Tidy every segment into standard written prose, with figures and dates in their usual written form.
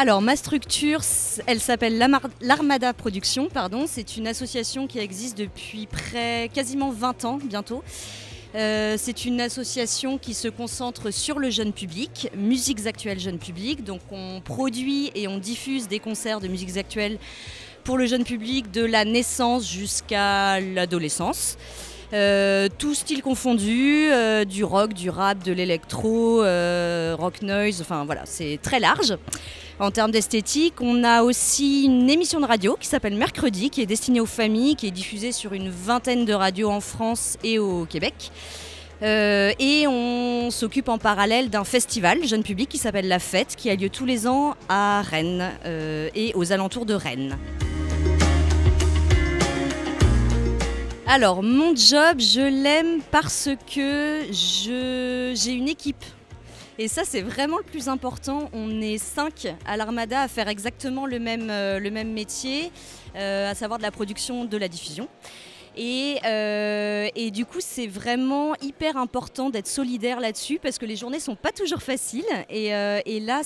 Alors, ma structure, elle s'appelle l'Armada Production, pardon. C'est une association qui existe depuis quasiment 20 ans bientôt. C'est une association qui se concentre sur le jeune public, musiques actuelles jeune public. Donc on produit et on diffuse des concerts de musiques actuelles pour le jeune public de la naissance jusqu'à l'adolescence. Tout style confondu, du rock, du rap, de l'électro, rock noise, enfin voilà, c'est très large. En termes d'esthétique, on a aussi une émission de radio qui s'appelle Mercredi, qui est destinée aux familles, qui est diffusée sur une vingtaine de radios en France et au Québec. Et on s'occupe en parallèle d'un festival jeune public qui s'appelle La Fête, qui a lieu tous les ans à Rennes et aux alentours de Rennes. Alors, mon job, je l'aime parce que j'ai une équipe. Et ça, c'est vraiment le plus important. On est 5 à l'Armada à faire exactement le même métier, à savoir de la production, de la diffusion. Et du coup, c'est vraiment hyper important d'être solidaire là-dessus parce que les journées ne sont pas toujours faciles. Et là,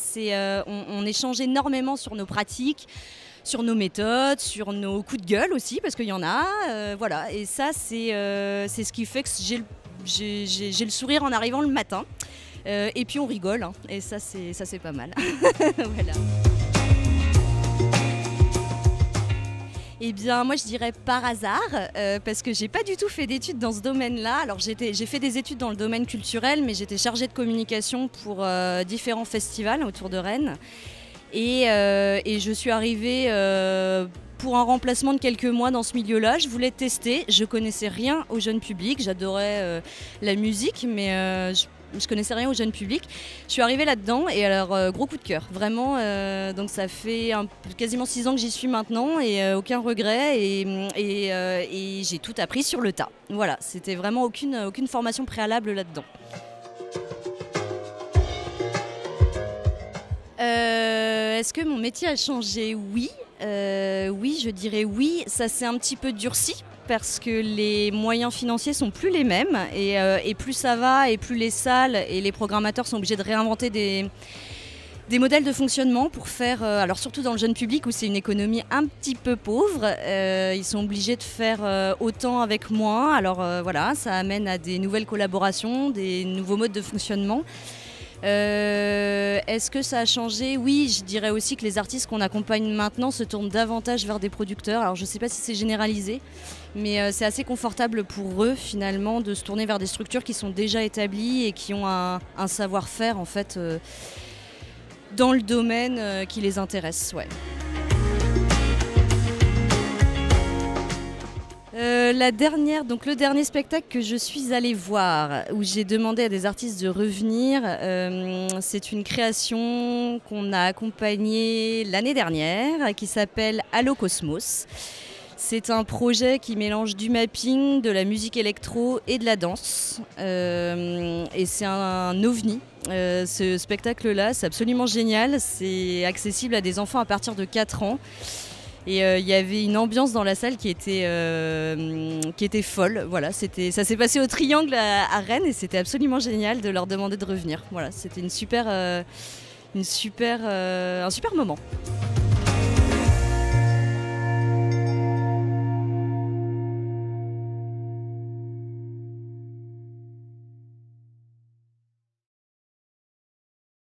on échange énormément sur nos pratiques, sur nos méthodes, sur nos coups de gueule aussi, parce qu'il y en a. Voilà. Et ça, c'est ce qui fait que j'ai le sourire en arrivant le matin. Et puis on rigole, hein, et ça c'est pas mal. Voilà. Eh bien moi je dirais par hasard, parce que j'ai pas du tout fait d'études dans ce domaine-là. Alors j'ai fait des études dans le domaine culturel, mais j'étais chargée de communication pour différents festivals autour de Rennes. Et je suis arrivée pour un remplacement de quelques mois dans ce milieu-là. Je voulais tester, je connaissais rien au jeune public, j'adorais la musique, mais je connaissais rien au jeune public. Je suis arrivée là-dedans et alors gros coup de cœur, vraiment. Donc ça fait quasiment 6 ans que j'y suis maintenant et aucun regret et j'ai tout appris sur le tas. Voilà, c'était vraiment aucune formation préalable là-dedans. Est-ce que mon métier a changé ? Oui. Oui, je dirais oui. Ça s'est un petit peu durci parce que les moyens financiers sont plus les mêmes et plus ça va et plus les salles et les programmateurs sont obligés de réinventer des modèles de fonctionnement pour faire, alors surtout dans le jeune public où c'est une économie un petit peu pauvre, ils sont obligés de faire autant avec moins. Alors voilà, ça amène à des nouvelles collaborations, des nouveaux modes de fonctionnement. Est-ce que ça a changé ? Oui, je dirais aussi que les artistes qu'on accompagne maintenant se tournent davantage vers des producteurs. Alors je ne sais pas si c'est généralisé, mais c'est assez confortable pour eux finalement de se tourner vers des structures qui sont déjà établies et qui ont un savoir-faire en fait dans le domaine qui les intéresse. Ouais. Le dernier spectacle que je suis allée voir, où j'ai demandé à des artistes de revenir, c'est une création qu'on a accompagnée l'année dernière, qui s'appelle Allo Cosmos. C'est un projet qui mélange du mapping, de la musique électro et de la danse. Et c'est un ovni. Ce spectacle-là, c'est absolument génial. C'est accessible à des enfants à partir de 4 ans. Et il y avait une ambiance dans la salle qui était folle. Voilà, ça s'est passé au Triangle à Rennes et c'était absolument génial de leur demander de revenir. Voilà, c'était un super moment.